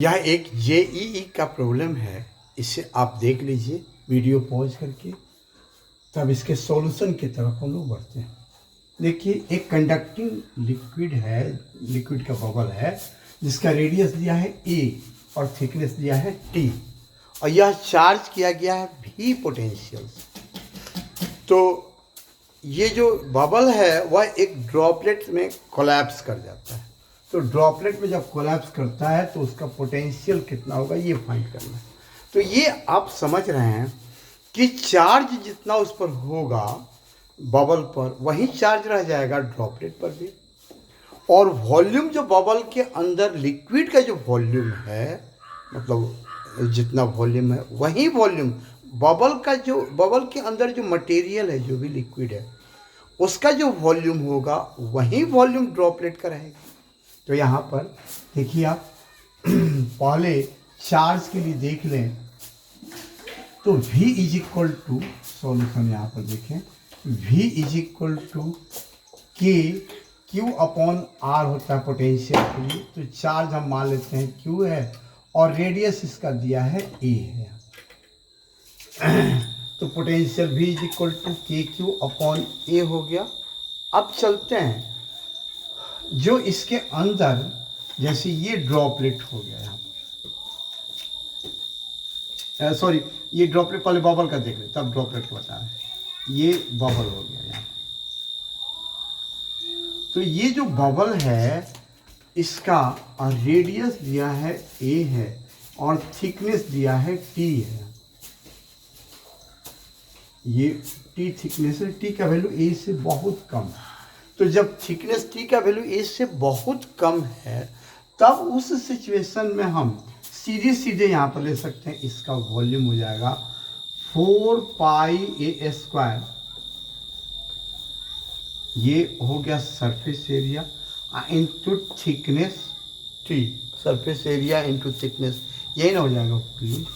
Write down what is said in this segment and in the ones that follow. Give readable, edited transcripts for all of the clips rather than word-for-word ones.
यह एक जेईई का प्रॉब्लम है। इसे आप देख लीजिए वीडियो पॉज करके, तब इसके सॉल्यूशन की तरफ हम लोग बढ़ते हैं। देखिए, एक कंडक्टिंग लिक्विड है, लिक्विड का बबल है जिसका रेडियस दिया है a और थिकनेस दिया है t, और यह चार्ज किया गया है v पोटेंशियल। तो ये जो बबल है वह एक ड्रॉपलेट में कोलैप्स कर जाता है। तो ड्रॉपलेट में जब कोलैप्स करता है तो उसका पोटेंशियल कितना होगा ये फाइंड करना है। तो ये आप समझ रहे हैं कि चार्ज जितना उस पर होगा बबल पर, वही चार्ज रह जाएगा ड्रॉपलेट पर भी। और वॉल्यूम जो बबल के अंदर लिक्विड का जो वॉल्यूम है, मतलब जितना वॉल्यूम है वही वॉल्यूम बबल का, जो बबल के अंदर जो मटेरियल है, जो भी लिक्विड है, उसका जो वॉल्यूम होगा वही वॉल्यूम ड्रॉपलेट का रहेगा। तो यहाँ पर देखिए आप पहले चार्ज के लिए देख लें तो V is equal to, solution यहाँ पर देखें, V is equal to K Q upon R होता है पोटेंशियल के लिए। तो चार्ज हम मान लेते हैं Q है और रेडियस इसका दिया है A है। तो potential V is equal to K Q upon A हो गया। अब चलते हैं जो इसके अंदर, जैसे ये ड्रॉपलेट हो गया यहाँ पर, सॉरी ये ड्रॉपलेट, पहले बबल का देख ले तब ड्रॉपलेट को बता रहे हैं। ये बबल हो गया यहाँ। तो ये जो बबल है इसका रेडियस दिया है a है और थिकनेस दिया है t है। ये t थिकनेस है, t का वैल्यू a से बहुत कम है। तो जब थिकनेस t का वैल्यू a से बहुत कम है तब उस सिचुएशन में हम सीधे यहाँ पर ले सकते हैं, इसका वॉल्यूम हो जाएगा 4 पाई a स्क्वायर। ये हो गया surface area into thickness t, surface area into thickness, यही ना हो जाएगा प्लीज।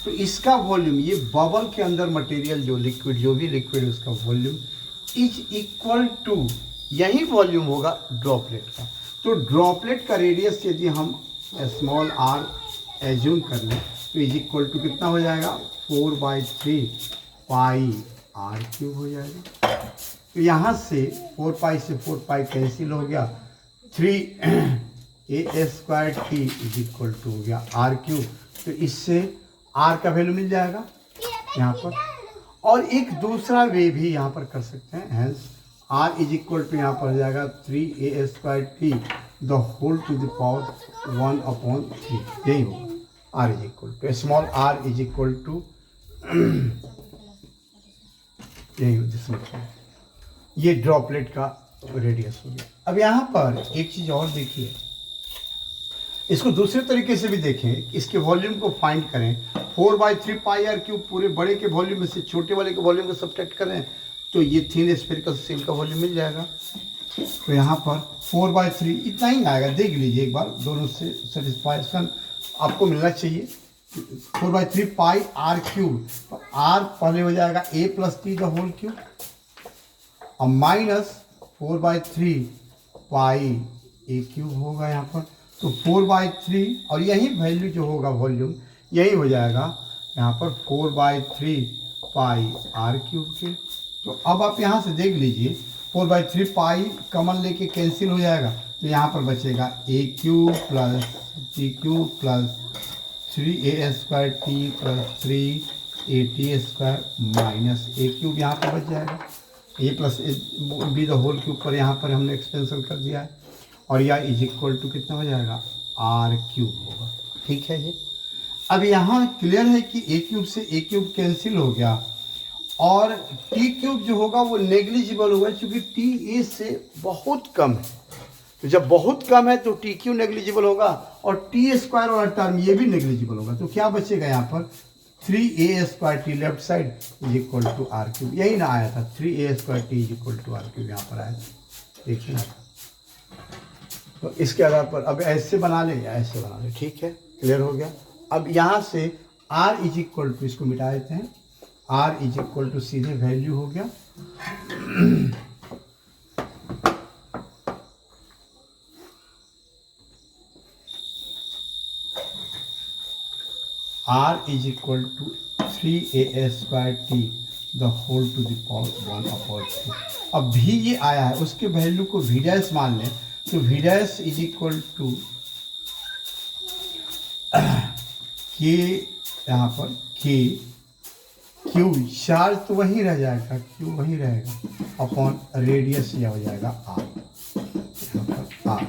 तो इसका वॉल्यूम, ये बबल के अंदर मटेरियल जो लिक्विड, जो भी लिक्विड है उसका वॉल्यूम इज इक्वल टू, यही वॉल्यूम होगा ड्रॉपलेट का। तो ड्रॉपलेट का रेडियस यदि हम स्मॉल r एज्यूम कर लें तो इज इक्वल टू कितना हो जाएगा, 4/3 पाई r क्यूब हो जाएगा। तो यहाँ से 4 पाई से 4 पाई कैंसिल हो गया, 3a square t is equal to हो गया r क्यूब। तो इससे r का वैल्यू मिल जाएगा यहाँ पर। और एक दूसरा वे भी यहाँ पर कर सकते हैं, hence r is equal to यहाँ पर हो जाएगा 3a square t the whole to the power 1/3, यही होगा r is equal to, small r is equal to यही होगा। ये ड्रॉपलेट का रेडियस हो गया। अब यहाँ पर एक चीज़ और देखिए, इसको दूसरे तरीके से भी देखें, इसके वॉल्यूम को फाइंड करें। 4/3 पाई आर क्यूब, पूरे बड़े के वॉल्यूम में से छोटे वाले के वॉल्यूम को सब्ट्रैक्ट करें तो ये थिन स्फेरिकल सेल का वॉल्यूम मिल जाएगा। तो यहाँ पर 4/3 इतना ही आएगा, देख लीजिए एक बार, दोनों से सेटिस्फैक्शन आपको मिलना चाहिए। 4/3 पाई आर क्यूब, तो आर पहले हो जाएगा a plus t the whole cube और माइनस 4/3 पाई a क्यूब होगा यहाँ पर। तो 4/3 और यही वैल्यू जो होगा वॉल्यूम, यही हो जाएगा यहाँ पर 4/3 पाई आर क्यूब के। तो अब आप यहाँ से देख लीजिए, 4/3 पाई कॉमन लेके कैंसिल हो जाएगा, तो यहाँ पर बचेगा a cube plus t cube plus 3a square t plus 3at square minus a cube यहाँ पर बच जाएगा। a plus B the whole cube पर यहाँ पर हमने एक्सपेंशन कर दिया है, और यह इज इक्वल टू कितना हो जाएगा, r क्यूब होगा। ठीक है। ये अब यहाँ क्लियर है कि a क्यूब से a क्यूब कैंसिल हो गया और t क्यूब जो होगा वो नेग्लिजिबल होगा, क्योंकि t a से बहुत कम है। तो जब बहुत कम है तो टी क्यू नेग्लिजिबल होगा और टी स्क्वायर वाला टर्म ये भी नेग्लिजिबल होगा। तो क्या बचेगा यहाँ पर, 3a square T left side is equal to R cube, यही ना आया था, 3a square T is equal to R cube यहाँ पर आया था, देखिए ना। तो इसके आधार पर अब ऐसे बना लें या ऐसे बना लें, ठीक है, क्लियर हो गया। अब यहाँ से r इज इक्वल टू, इसको मिटा देते हैं, r इज इक्वल टू सीधे वैल्यू हो गया r is equal to 3a² the whole to the power 1/3। अब भी ये आया है, उसके वैल्यू को v डैश मान लें तो v dash is equal to k, यहाँ पर k क्यू, चार्ज तो वहीं रह जाएगा, क्यू वहीं रहेगा, अपॉन रेडियस यह हो जाएगा r, यहाँ पर r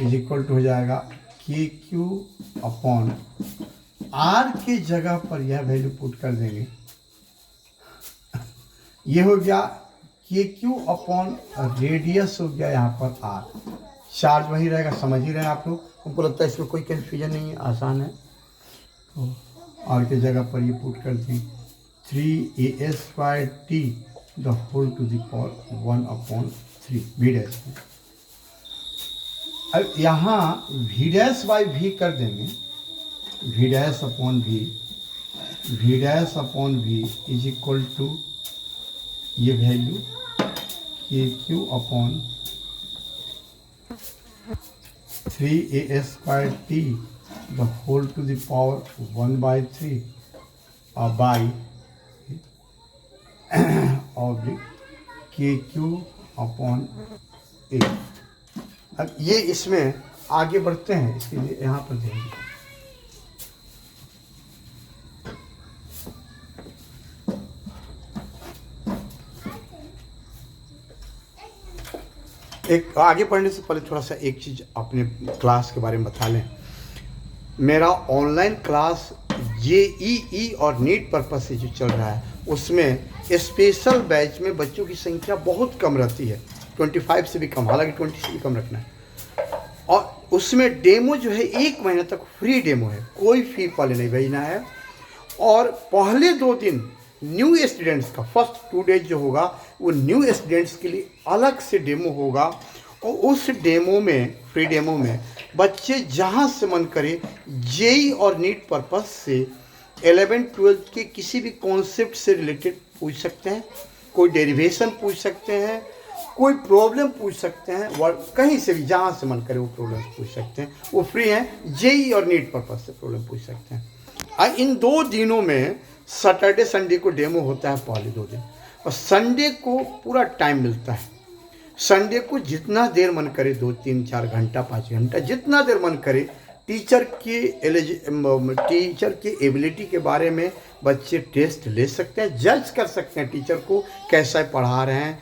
इज इक्वल टू हो जाएगा के क्यू अपॉन r के जगह पर यह वैल्यू पुट कर देंगे, ये हो गया के क्यू अपॉन रेडियस हो गया यहाँ पर r, चार्ज वही रहेगा, समझ ही रहे हैं आप लोग, हमको लगता है इसमें कोई कन्फ्यूजन नहीं है, आसान है। तो r के जगह पर ये पुट कर दें 3a² the whole to the power 1/3 v dash में। अब यहाँ v डैश बाई v कर देंगे, v dash upon v, v dash upon v is equal to ये value K Q upon 3a² the whole to the power 1/3 by oblique K Q upon A. अब ये इसमें आगे बढ़ते हैं, इसके लिए यहाँ पर देंगे एक, आगे पढ़ने से पहले थोड़ा सा एक चीज़ अपने क्लास के बारे में बता लें। मेरा ऑनलाइन क्लास JEE और नीट पर्पस से जो चल रहा है उसमें स्पेशल बैच में बच्चों की संख्या बहुत कम रहती है, 25 से भी कम, हालांकि 20 से भी कम रखना है। और उसमें डेमो जो है 1 महीने तक फ्री डेमो है, कोई फी पहले नहीं भेजना है। और पहले 2 दिन न्यू स्टूडेंट्स का, फर्स्ट 2 डेज जो होगा वो न्यू स्टूडेंट्स के लिए अलग से डेमो होगा। और उस डेमो में, फ्री डेमो में बच्चे जहाँ से मन करे JEE और नीट पर्पस से 11th-12th के किसी भी कॉन्सेप्ट से रिलेटेड पूछ सकते हैं, कोई डेरिवेशन पूछ सकते हैं, कोई प्रॉब्लम पूछ सकते हैं, वर्ड कहीं से भी जहाँ से मन करे वो प्रॉब्लम पूछ सकते हैं, वो फ्री हैं। JEE और नीट पर्पस से प्रॉब्लम पूछ सकते हैं। इन 2 दिनों में सैटरडे संडे को डेमो होता है, पहले 2 दिन, और संडे को पूरा टाइम मिलता है। संडे को जितना देर मन करे, 2, 3, 4 घंटा, 5 घंटा, जितना देर मन करे, टीचर के एबिलिटी के बारे में बच्चे टेस्ट ले सकते हैं, जज कर सकते हैं टीचर को कैसा पढ़ा रहे हैं,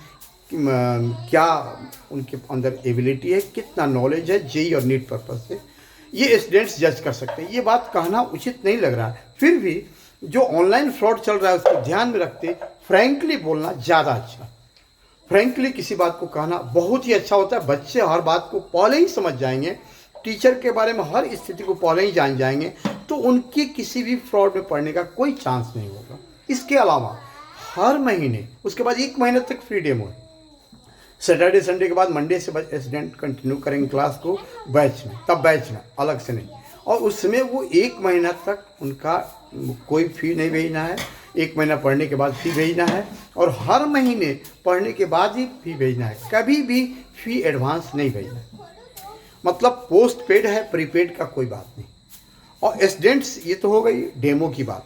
क्या उनके अंदर एबिलिटी है, कितना नॉलेज है JEE और नीट पर्पस से, ये स्टूडेंट्स जज कर सकते हैं। ये बात कहना उचित नहीं लग रहा है, फिर भी जो ऑनलाइन फ्रॉड चल रहा है उसको ध्यान में रखते फ्रैंकली बोलना ज़्यादा अच्छा। फ्रैंकली किसी बात को कहना बहुत ही अच्छा होता है। बच्चे हर बात को पहले ही समझ जाएंगे, टीचर के बारे में हर स्थिति को पहले ही जान जाएंगे, तो उनके किसी भी फ्रॉड में पड़ने का कोई चांस नहीं होगा। इसके अलावा हर महीने, उसके बाद 1 महीने तक फ्री डेमो है। सैटरडे संडे के बाद मंडे से स्टूडेंट कंटिन्यू करेंगे क्लास को बैच में, तब बैच में अलग से नहीं, और उसमें वो 1 महीना तक उनका कोई फ़ी नहीं भेजना है, 1 महीना पढ़ने के बाद फ़ी भेजना है, और हर महीने पढ़ने के बाद ही फ़ी भेजना है, कभी भी फ़ी एडवांस नहीं भेजना है। मतलब पोस्ट पेड है, प्रीपेड का कोई बात नहीं। और स्टूडेंट्स, ये तो हो गई डेमो की बात।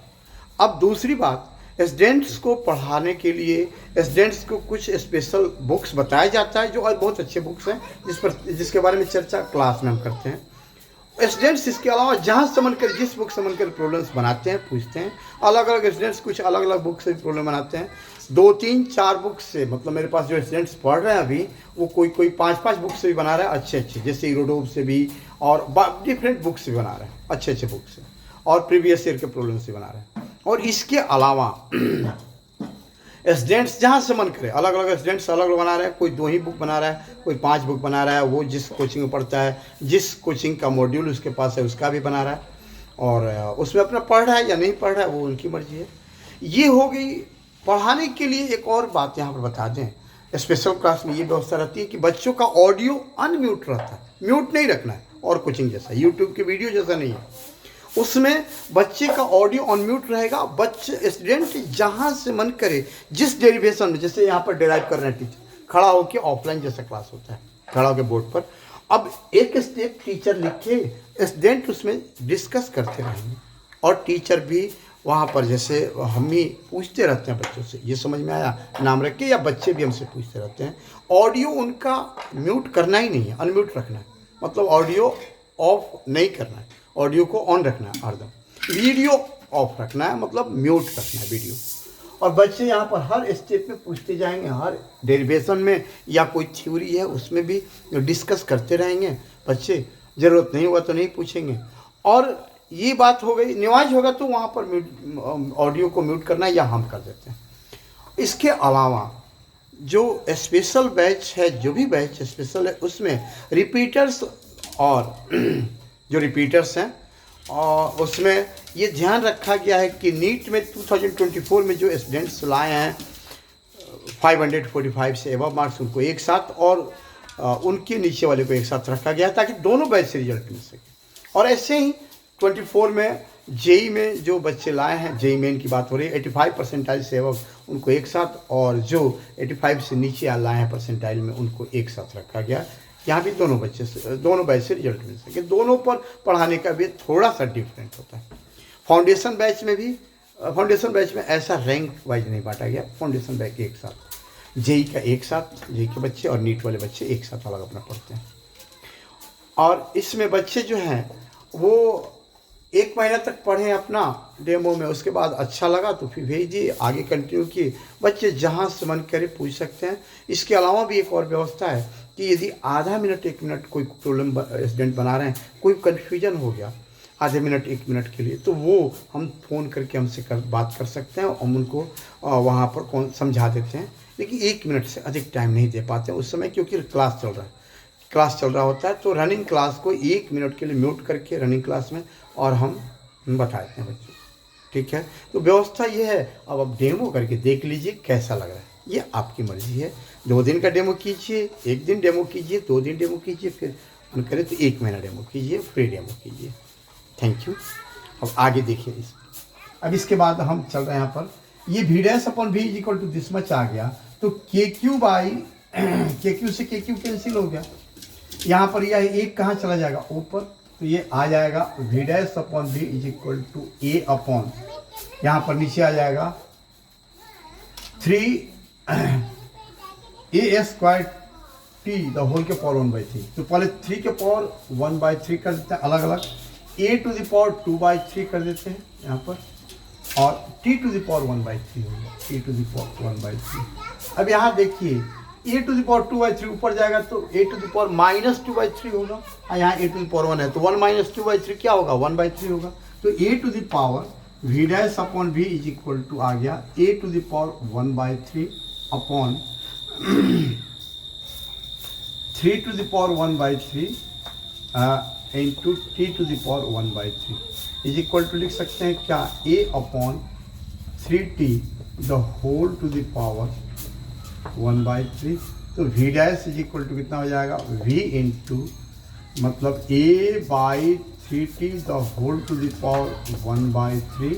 अब दूसरी बात, स्टूडेंट्स को पढ़ाने के लिए स्टूडेंट्स को कुछ स्पेशल बुक्स बताया जाता है, जो और बहुत अच्छे बुक्स हैं जिसके बारे में चर्चा क्लास में हम करते हैं। स्टूडेंट्स इसके अलावा जहाँ से मन कर, जिस बुक से मन कर प्रॉब्लम्स बनाते हैं, पूछते हैं। अलग अलग स्टूडेंट्स कुछ अलग अलग बुक से प्रॉब्लम बनाते हैं। 2, 3, 4 बुक से, मतलब मेरे पास जो स्टूडेंट्स पढ़ रहे हैं अभी, वो कोई 5 बुक से भी बना रहा है अच्छे, जैसे इरोडोब से भी, और डिफरेंट बुक से भी बना रहे हैं, अच्छे बुक से, और प्रीवियस ईयर के प्रॉब्लम से बना रहे हैं। और इसके अलावा स्टूडेंट्स जहाँ से मन करे, अलग अलग स्टूडेंट्स अलग अलग बना रहे हैं। कोई 2 ही बुक बना रहा है, कोई 5 बुक बना रहा है, वो जिस कोचिंग में पढ़ता है, जिस कोचिंग का मॉड्यूल उसके पास है उसका भी बना रहा है, और उसमें अपना पढ़ रहा है या नहीं पढ़ रहा है वो उनकी मर्जी है। ये हो गई पढ़ाने के लिए। एक और बात यहाँ पर बता दें, स्पेशल क्लास में ये व्यवस्था रहती है कि बच्चों का ऑडियो अनम्यूट रहता है, म्यूट नहीं रखना है, और कोचिंग जैसा यूट्यूब के वीडियो जैसा नहीं है। उसमें बच्चे का ऑडियो अनम्यूट रहेगा। बच्चे स्टूडेंट जहाँ से मन करे, जिस डेरिवेशन में, जैसे यहाँ पर डेराइव कर रहे हैं टीचर, खड़ा होकर ऑफलाइन जैसा क्लास होता है, खड़ा होकर बोर्ड पर, अब एक स्टेप टीचर लिखे, स्टूडेंट उसमें डिस्कस करते रहेंगे, और टीचर भी वहाँ पर, जैसे हम ही पूछते रहते हैं बच्चों से, ये समझ में आया नाम रख के, या बच्चे भी हमसे पूछते रहते हैं। ऑडियो उनका म्यूट करना ही नहीं है, अनम्यूट रखना है, मतलब ऑडियो ऑफ नहीं करना है, ऑडियो को ऑन रखना है हरदम। वीडियो ऑफ रखना है, मतलब म्यूट रखना है वीडियो। और बच्चे यहाँ पर हर स्टेप में पूछते जाएंगे, हर डेरिवेशन में या कोई थ्योरी है उसमें भी डिस्कस करते रहेंगे बच्चे, ज़रूरत नहीं हुआ तो नहीं पूछेंगे। और ये बात हो गई, निवाज होगा तो वहाँ पर ऑडियो को म्यूट करना या हम कर देते हैं। इसके अलावा जो स्पेशल बैच है, जो भी बैच स्पेशल है, उसमें रिपीटर्स और जो रिपीटर्स हैं, और उसमें ये ध्यान रखा गया है कि नीट में 2024 में जो स्टूडेंट्स लाए हैं 545 से एबव मार्क्स, उनको एक साथ और उनके नीचे वाले को एक साथ रखा गया ताकि दोनों बैच से रिजल्ट मिल सके। और ऐसे ही 24 में जेई में जो बच्चे लाए हैं, जेई मेन की बात हो रही है, 85 परसेंटाइल से एबव उनको एक साथ, और जो 85 से नीचे लाए हैं परसेंटाइल में उनको एक साथ रखा गया। यहाँ भी दोनों बच्चे से, दोनों बैच से रिजल्ट मिल सके। दोनों पर पढ़ाने का भी थोड़ा सा डिफरेंट होता है। फाउंडेशन बैच में भी, फाउंडेशन बैच में ऐसा रैंक वाइज नहीं बांटा गया, फाउंडेशन बैच एक साथ, जेई का एक साथ, जेई के बच्चे और नीट वाले बच्चे एक साथ अलग अपना पढ़ते हैं। और इसमें बच्चे जो हैं वो 1 महीना तक पढ़ें अपना डेमो में, उसके बाद अच्छा लगा तो फिर भेज दिए, आगे कंटिन्यू किए। बच्चे जहाँ से मन करे पूछ सकते हैं। इसके अलावा भी एक और व्यवस्था है कि यदि आधा मिनट 1 मिनट कोई प्रॉब्लम स्टूडेंट बना रहे हैं, कोई कन्फ्यूजन हो गया आधे मिनट 1 मिनट के लिए, तो वो हम फ़ोन करके हमसे बात कर सकते हैं, हम उनको वहाँ पर समझा देते हैं। लेकिन 1 मिनट से अधिक टाइम नहीं दे पाते उस समय, क्योंकि क्लास चल रहा होता है। तो रनिंग क्लास को 1 मिनट के लिए म्यूट करके रनिंग क्लास में और हम बताते हैं बच्चों, ठीक है। तो व्यवस्था ये है। अब आप डेमो करके देख लीजिए कैसा लग रहा है, ये आपकी मर्ज़ी है। 2 दिन का डेमो कीजिए, 1 दिन डेमो कीजिए, 2 दिन डेमो कीजिए, फिर मन करे तो 1 महीना डेमो कीजिए, फ्री डेमो कीजिए। Thank you. अब आगे देखिए अब इसके बाद हम चल रहे हैं यहाँ पर, ये v dash upon v equal to this much आ गया, तो KQ बाई KQ से KQ कैंसिल हो गया। यहाँ पर यह एक कहाँ चला जाएगा, ऊपर, तो ये आ जाएगा v dash upon v is equal to a upon, यहाँ पर नीचे आ जाएगा 3a square t the whole के पावर 1/3। तो पहले 3 के पावर 1/3 कर देते हैं अलग अलग, a टू द पावर 2/3 कर देते हैं यहाँ पर, और t टू द पावर 1/3 होगा, t टू द पावर 1/3। अब यहाँ देखिए a टू द पावर 2/3 ऊपर जाएगा तो a टू द पावर -2/3 होगा, और यहाँ a टू द पावर 1 है तो 1 - 2/3 क्या होगा, 1/3 होगा। तो a to the power v dash upon v is equal to आ गया a to the power 1/3 upon 3 to the power 1/3 into t to the power 1/3 is equal to लिख सकते हैं क्या, a अपॉन 3t the whole to the power 1/3। तो v dash is equal to कितना हो जाएगा, v इंटू मतलब a/3t the whole to the power 1/3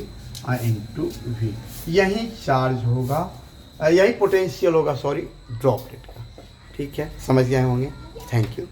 into v। यही चार्ज होगा, यही पोटेंशियल होगा, सॉरी, ड्रॉपलेट का। ठीक है, समझ गए होंगे। Thank you.